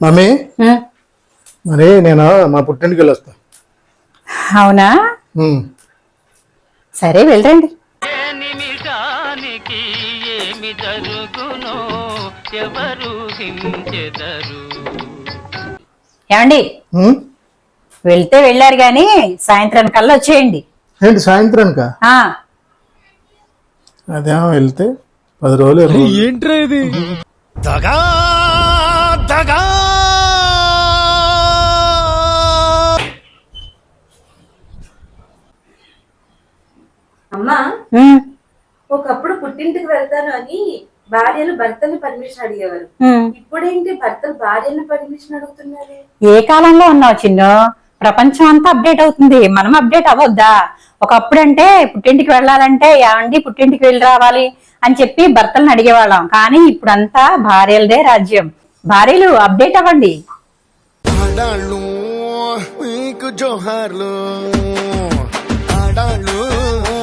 Mummy మరి నేను మా పుట్టింటికి వెళ్ళొస్తా. అవునా? సరే వెళ్ళండి. ఏమండి వెళ్తే వెళ్ళారు గాని సాయంత్రం కల్లా వచ్చేయండి. ఏంటి సాయంత్రానికా? అదేమో వెళ్తే 10 రోజులు. ఏంట్రా ఇది? దగా దగా. అమ్మా, ఒకప్పుడు పుట్టింటికి వెళ్తాను అని భార్యలు భర్తని పర్మిషన్ అడిగేవారు. ఇప్పుడేంటి భర్తలు భార్యని పర్మిషన్ అడుగుతున్నారు? ఏ కాలంలో ఉన్నావు చిన్ను? ప్రపంచం అంతా అప్డేట్ అవుతుంది, మనం అప్డేట్ అవ్వద్దా? ఒకప్పుడంటే పుట్టింటికి వెళ్ళాలంటే ఏమండి పుట్టింటికి వెళ్ళి రావాలి అని చెప్పి భర్తలను అడిగేవాళ్ళం. కానీ ఇప్పుడంతా భార్యలదే రాజ్యం. భార్యలు అప్డేట్ అవ్వండి. ఆడాళ్ళు మీకు జోహార్లు, ఆడాళ్ళు